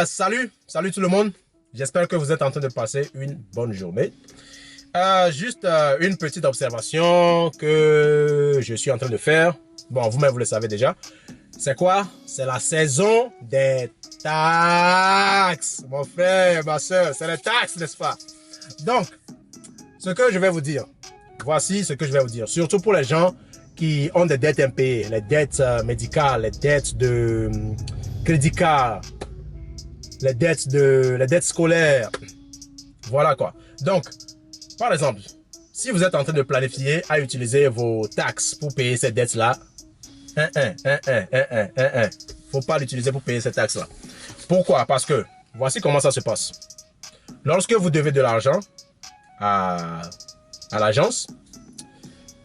Salut tout le monde. J'espère que vous êtes en train de passer une bonne journée. Juste une petite observation que je suis en train de faire. Bon, vous-même, vous le savez déjà. C'est quoi? C'est la saison des taxes. Mon frère, ma soeur, c'est les taxes, n'est-ce pas? Donc, ce que je vais vous dire, voici ce que je vais vous dire. Surtout pour les gens qui ont des dettes impayées, les dettes médicales, les dettes de crédit card, les dettes scolaires. Voilà quoi. Donc, par exemple, si vous êtes en train de planifier à utiliser vos taxes pour payer ces dettes-là, faut pas l'utiliser pour payer ces taxes-là. Pourquoi? Parce que, voici comment ça se passe. Lorsque vous devez de l'argent à l'agence,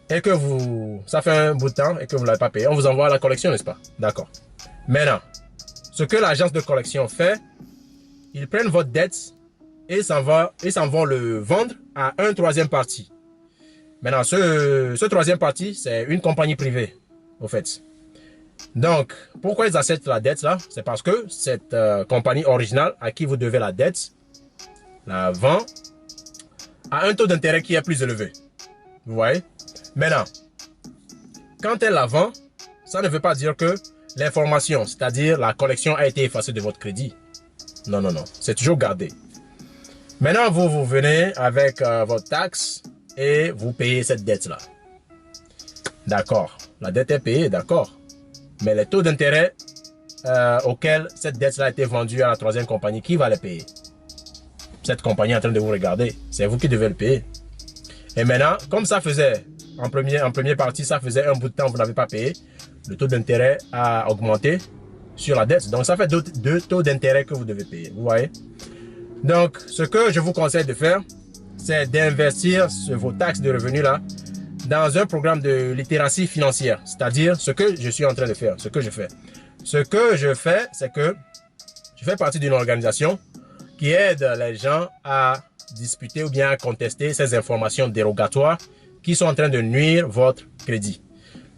et que ça fait un bout de temps et que vous ne l'avez pas payé, on vous envoie à la collection, n'est-ce pas? D'accord. Maintenant, ce que l'agence de collection fait, ils prennent votre dette et s'en vont le vendre à un troisième parti. Maintenant, ce troisième parti, c'est une compagnie privée, au fait. Donc, pourquoi ils acceptent la dette là? C'est parce que cette compagnie originale à qui vous devez la dette, la vend à un taux d'intérêt qui est plus élevé. Vous voyez? Maintenant, quand elle la vend, ça ne veut pas dire que l'information, c'est-à-dire la collection a été effacée de votre crédit. Non, non, non. C'est toujours gardé. Maintenant, vous venez avec votre taxe et vous payez cette dette-là. D'accord. La dette est payée, d'accord. Mais les taux d'intérêt auxquels cette dette-là a été vendue à la troisième compagnie, qui va les payer? Cette compagnie est en train de vous regarder. C'est vous qui devez le payer. Et maintenant, comme ça faisait, en première partie, ça faisait un bout de temps que vous n'avez pas payé, le taux d'intérêt a augmenté sur la dette. Donc, ça fait deux taux d'intérêt que vous devez payer. Vous voyez? Donc, ce que je vous conseille de faire, c'est d'investir vos taxes de revenus là dans un programme de littératie financière. C'est-à-dire ce que je suis en train de faire, ce que je fais. Ce que je fais, c'est que je fais partie d'une organisation qui aide les gens à disputer ou bien à contester ces informations dérogatoires qui sont en train de nuire votre crédit.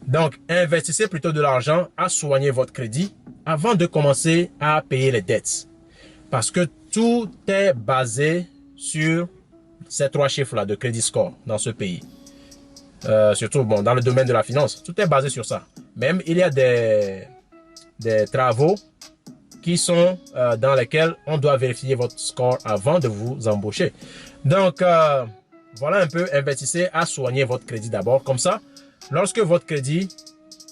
Donc, investissez plutôt de l'argent à soigner votre crédit avant de commencer à payer les dettes. Parce que tout est basé sur ces trois chiffres-là de crédit score dans ce pays. Surtout bon, dans le domaine de la finance. Tout est basé sur ça. Même il y a des travaux qui sont dans lesquels on doit vérifier votre score avant de vous embaucher. Donc, voilà un peu, investissez à soigner votre crédit d'abord. Comme ça, lorsque votre crédit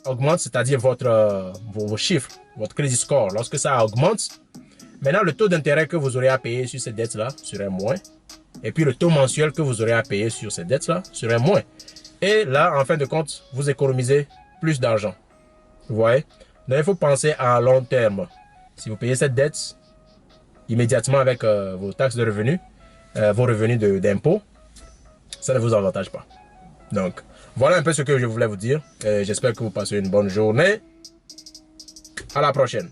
augmente, c'est-à-dire vos chiffres, votre crédit score, lorsque ça augmente, maintenant le taux d'intérêt que vous aurez à payer sur ces dettes-là serait moins. Et puis le taux mensuel que vous aurez à payer sur ces dettes-là serait moins. Et là, en fin de compte, vous économisez plus d'argent. Vous voyez? Donc, il faut penser à long terme. Si vous payez cette dette immédiatement avec vos taxes de revenus, vos revenus d'impôt, ça ne vous avantage pas. Donc, voilà un peu ce que je voulais vous dire. J'espère que vous passez une bonne journée. À la prochaine.